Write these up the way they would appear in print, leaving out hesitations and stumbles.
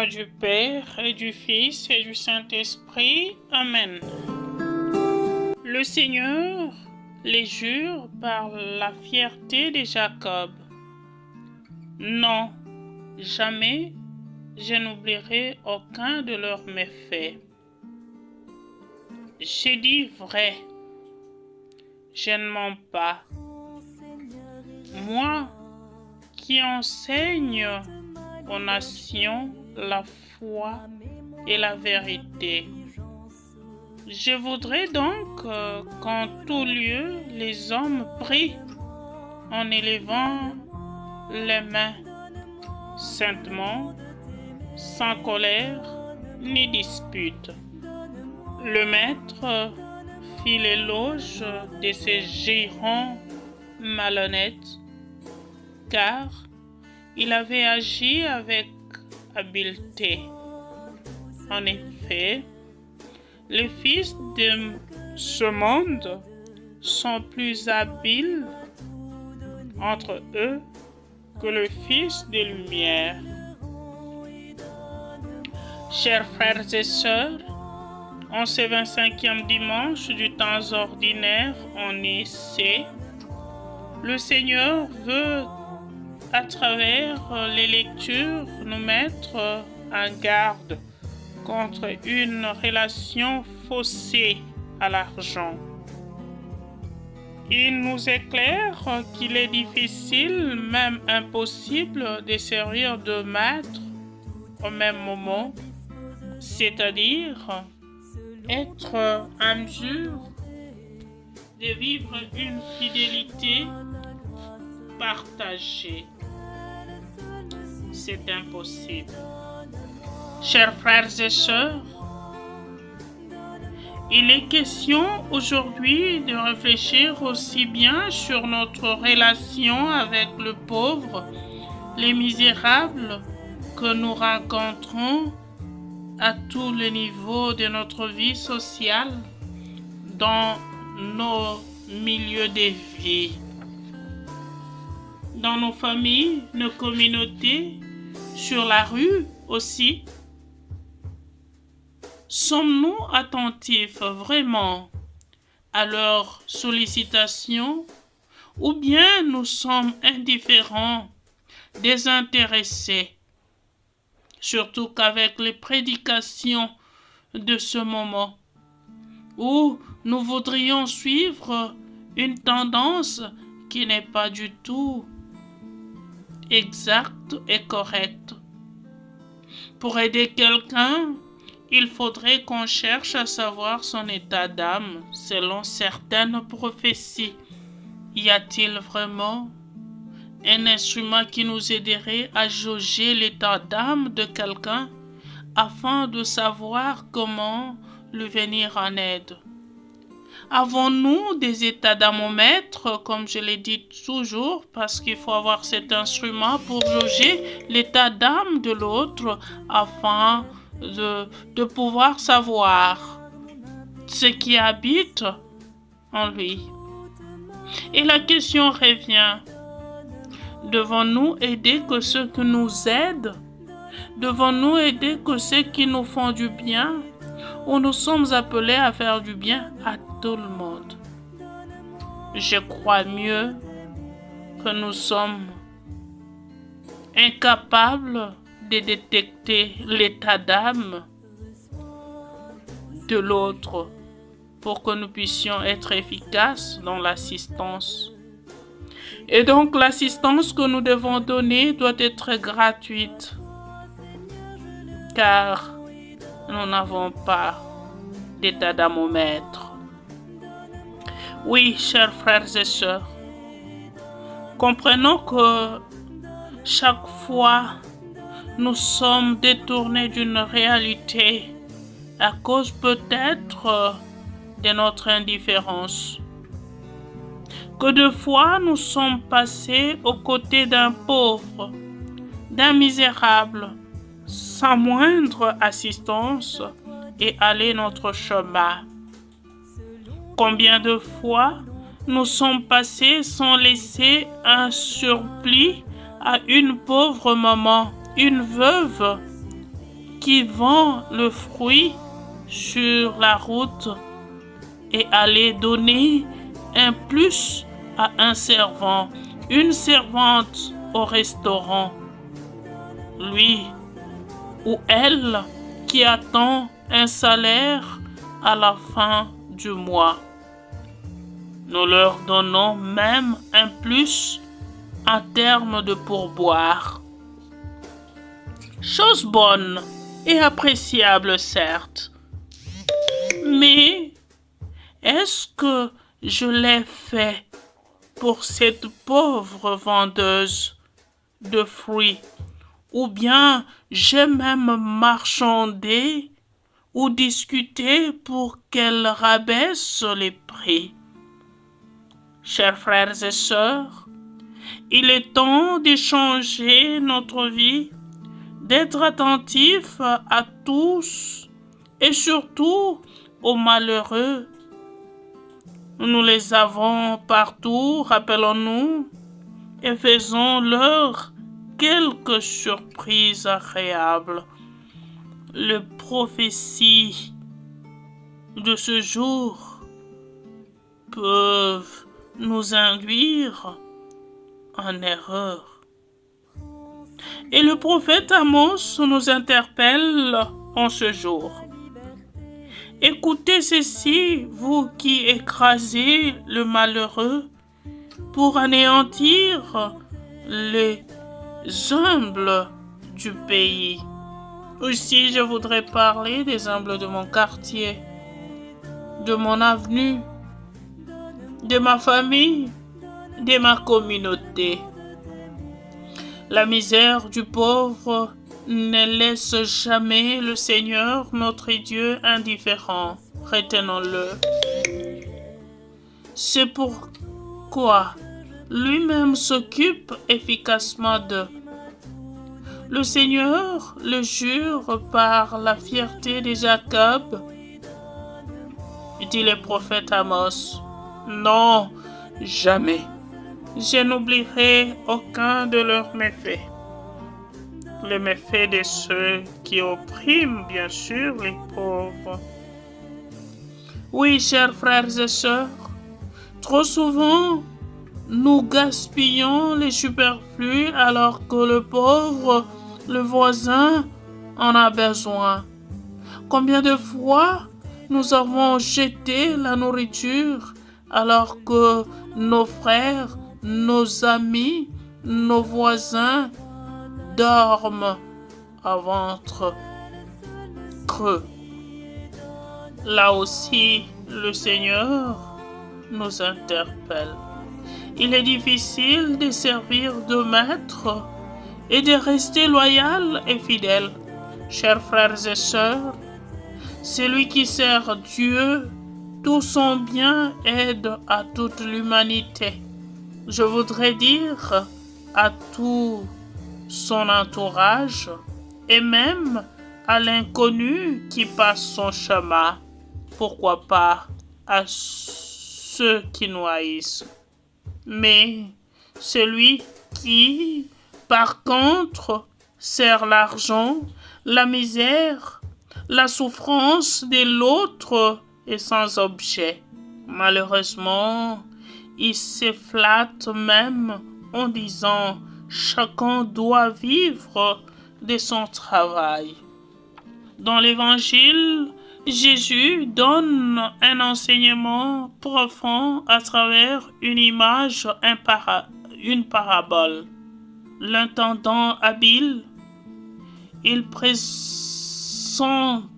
du Père et du Fils et du Saint-Esprit. Amen. Le Seigneur les jure par la fierté de Jacob. Non, jamais je n'oublierai aucun de leurs méfaits. J'ai dit vrai, je ne mens pas. Moi qui enseigne aux nations la foi et la vérité. Je voudrais donc qu'en tout lieu les hommes prient en élevant les mains saintement, sans colère ni dispute. Le maître fit l'éloge de ces gérants malhonnêtes, car il avait agi avec habileté. En effet, les fils de ce monde sont plus habiles entre eux que le Fils des Lumières. Chers frères et sœurs, en ce 25e dimanche du temps ordinaire en essai, le Seigneur veut, à travers les lectures, nous mettre en garde contre une relation faussée à l'argent. Il nous éclaire qu'il est difficile, même impossible, de servir deux maîtres au même moment, c'est-à-dire être en mesure de vivre une fidélité partagée. C'est impossible. Chers frères et sœurs, il est question aujourd'hui de réfléchir aussi bien sur notre relation avec le pauvre, les misérables que nous rencontrons à tous les niveaux de notre vie sociale, dans nos milieux de vie, dans nos familles, nos communautés, sur la rue aussi. Sommes-nous attentifs vraiment à leurs sollicitations ou bien nous sommes indifférents, désintéressés? Surtout qu'avec les prédications de ce moment, où nous voudrions suivre une tendance qui n'est pas du tout exacte et correcte. Pour aider quelqu'un, il faudrait qu'on cherche à savoir son état d'âme selon certaines prophéties. Y a-t-il vraiment un instrument qui nous aiderait à jauger l'état d'âme de quelqu'un afin de savoir comment lui venir en aide? Avons-nous des états d'amomètre, comme je l'ai dit toujours, parce qu'il faut avoir cet instrument pour jauger l'état d'âme de l'autre afin de pouvoir savoir ce qui habite en lui. Et la question revient, devons-nous aider que ceux qui nous aident? Devons-nous aider que ceux qui nous font du bien? Ou nous sommes appelés à faire du bien à tout le monde? Je crois mieux que nous sommes incapables de détecter l'état d'âme de l'autre pour que nous puissions être efficaces dans l'assistance. Et donc l'assistance que nous devons donner doit être gratuite, car nous n'avons pas d'état d'amomètre. Oui, chers frères et sœurs, comprenons que chaque fois nous sommes détournés d'une réalité à cause peut-être de notre indifférence. Que de fois nous sommes passés aux côtés d'un pauvre, d'un misérable, sans moindre assistance et aller notre chemin. Combien de fois nous sommes passés sans laisser un surplis à une pauvre maman, une veuve, qui vend le fruit sur la route et aller donner un plus à un servant, une servante au restaurant. Lui ou elle qui attend un salaire à la fin du mois. Nous leur donnons même un plus en termes de pourboire. Chose bonne et appréciable, certes. Mais est-ce que je l'ai fait pour cette pauvre vendeuse de fruits? Ou bien j'ai même marchandé ou discuté pour qu'elle rabaisse les prix? Chers frères et sœurs, il est temps d'échanger notre vie, d'être attentifs à tous et surtout aux malheureux. Nous les avons partout, rappelons-nous, et faisons-leur quelques surprises agréables. Les prophéties de ce jour peuvent nous induire en erreur. Et le prophète Amos nous interpelle en ce jour. Écoutez ceci, vous qui écrasez le malheureux pour anéantir les humbles du pays. Aussi, je voudrais parler des humbles de mon quartier, de mon avenue, de ma famille, de ma communauté. La misère du pauvre ne laisse jamais le Seigneur, notre Dieu, indifférent. Retenons-le. C'est pourquoi lui-même s'occupe efficacement d'eux. Le Seigneur le jure par la fierté de Jacob, dit le prophète Amos. Non, jamais. Je n'oublierai aucun de leurs méfaits. Les méfaits de ceux qui oppriment, bien sûr, les pauvres. Oui, chers frères et sœurs, trop souvent, nous gaspillons les superflus alors que le pauvre, le voisin, en a besoin. Combien de fois nous avons jeté la nourriture alors que nos frères, nos amis, nos voisins dorment à ventre creux. Là aussi, le Seigneur nous interpelle. Il est difficile de servir de maître et de rester loyal et fidèle. Chers frères et sœurs, celui qui sert Dieu, tout son bien aide à toute l'humanité. Je voudrais dire à tout son entourage et même à l'inconnu qui passe son chemin. Pourquoi pas à ceux qui nous haïssent. Mais celui qui, par contre, sert l'argent, la misère, la souffrance de l'autre est sans objet. Malheureusement, il se flatte même en disant « chacun doit vivre de son travail ». Dans l'Évangile, Jésus donne un enseignement profond à travers une image, une parabole. L'intendant habile, il présente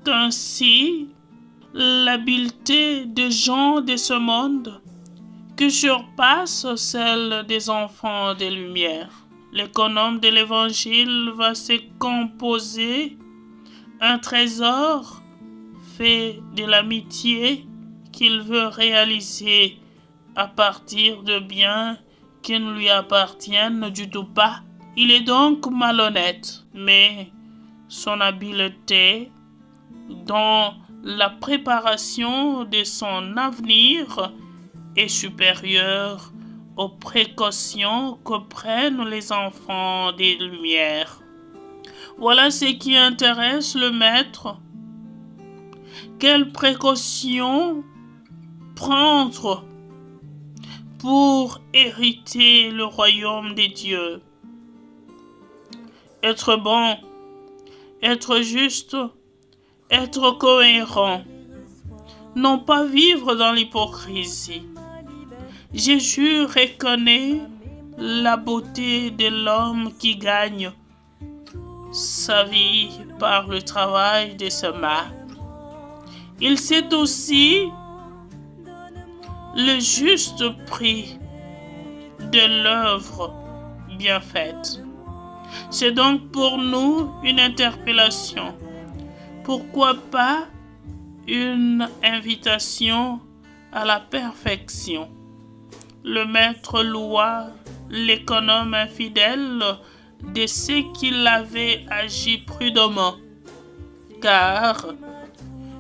ainsi l'habileté des gens de ce monde qui surpasse celle des enfants des Lumières. L'économe de l'Évangile va se composer un trésor fait de l'amitié qu'il veut réaliser à partir de biens qui ne lui appartiennent du tout pas. Il est donc malhonnête, mais son habileté dans la préparation de son avenir est supérieure aux précautions que prennent les enfants des Lumières. Voilà ce qui intéresse le maître. Quelles précautions prendre pour hériter le royaume des dieux? Être bon, être juste, être cohérent, non pas vivre dans l'hypocrisie. Jésus reconnaît la beauté de l'homme qui gagne sa vie par le travail de ses mains. Il sait aussi le juste prix de l'œuvre bien faite. C'est donc pour nous une interpellation. Pourquoi pas une invitation à la perfection? Le maître loua l'économe infidèle de ce qu'il avait agi prudemment, car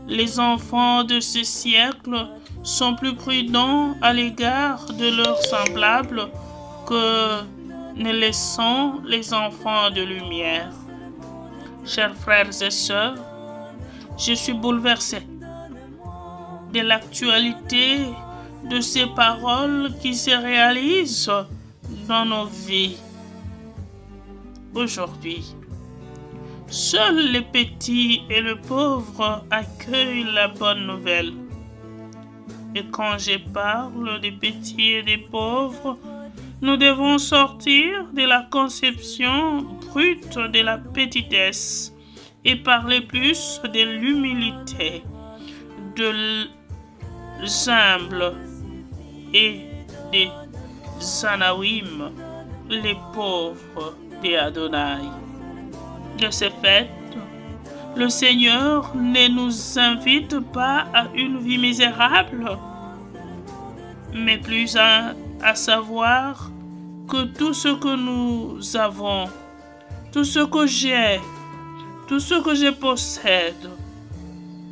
les enfants de ce siècle sont plus prudents à l'égard de leurs semblables que ne le sont les enfants de lumière. Chers frères et sœurs, je suis bouleversé de l'actualité de ces paroles qui se réalisent dans nos vies aujourd'hui. Seuls les petits et les pauvres accueillent la bonne nouvelle. Et quand je parle des petits et des pauvres, nous devons sortir de la conception brute de la petitesse et parler plus de l'humilité, de l'humble et des Anawim, les pauvres des Adonai. De ce fait, le Seigneur ne nous invite pas à une vie misérable, mais plus à savoir que tout ce que nous avons, tout ce que j'ai, tout ce que je possède,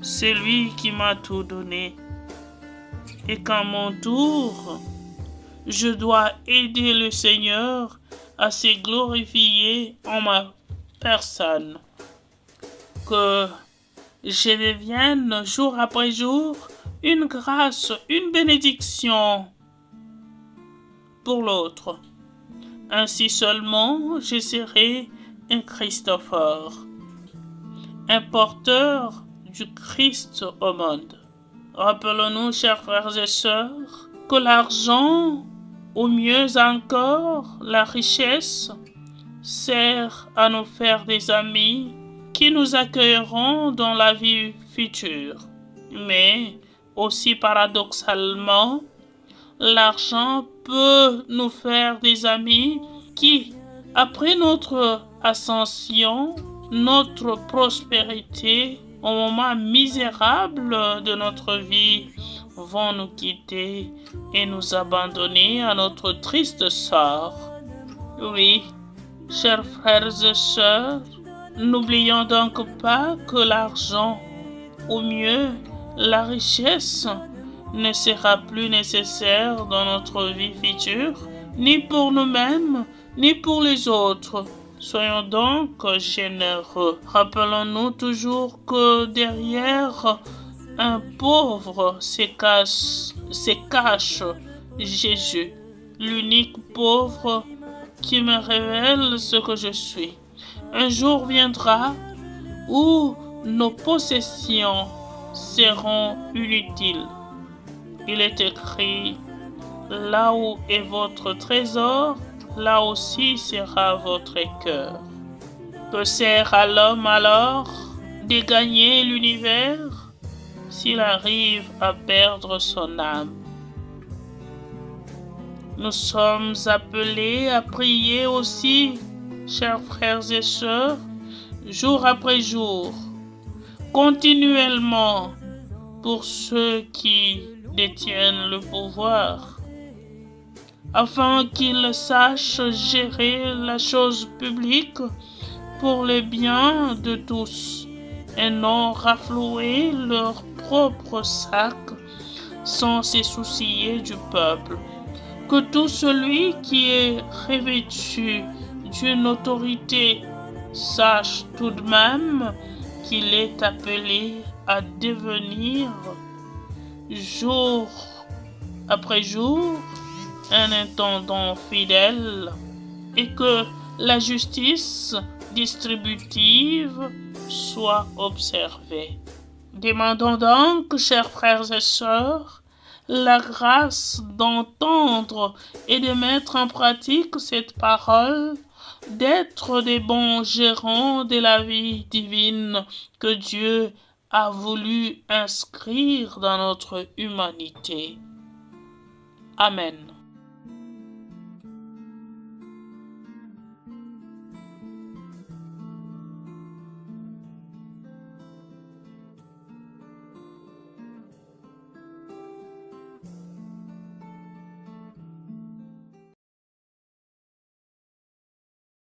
c'est lui qui m'a tout donné. Et qu'à mon tour, je dois aider le Seigneur à se glorifier en ma personne. Que je devienne jour après jour une grâce, une bénédiction pour l'autre. Ainsi seulement, je serai un Christophore, un porteur du Christ au monde. Rappelons-nous, chers frères et sœurs, que l'argent, ou mieux encore la richesse, sert à nous faire des amis qui nous accueilleront dans la vie future. Mais aussi paradoxalement, l'argent peut nous faire des amis qui, après notre ascension, notre prospérité, au moment misérable de notre vie, vont nous quitter et nous abandonner à notre triste sort. Oui, chers frères et sœurs, n'oublions donc pas que l'argent, ou mieux la richesse, ne sera plus nécessaire dans notre vie future, ni pour nous-mêmes, ni pour les autres. Soyons donc généreux. Rappelons-nous toujours que derrière un pauvre se cache Jésus, l'unique pauvre qui me révèle ce que je suis. Un jour viendra où nos possessions seront inutiles. Il est écrit, là où est votre trésor, là aussi sera votre cœur. Que sert à l'homme alors de gagner l'univers s'il arrive à perdre son âme? Nous sommes appelés à prier aussi, chers frères et sœurs, jour après jour, continuellement, pour ceux qui détiennent le pouvoir, afin qu'ils sachent gérer la chose publique pour le bien de tous et non raflouer leur propre sac sans se soucier du peuple. Que tout celui qui est revêtu d'une autorité sache tout de même qu'il est appelé à devenir jour après jour un intendant fidèle et que la justice distributive soit observée. Demandons donc, chers frères et sœurs, la grâce d'entendre et de mettre en pratique cette parole, d'être des bons gérants de la vie divine que Dieu a voulu inscrire dans notre humanité. Amen.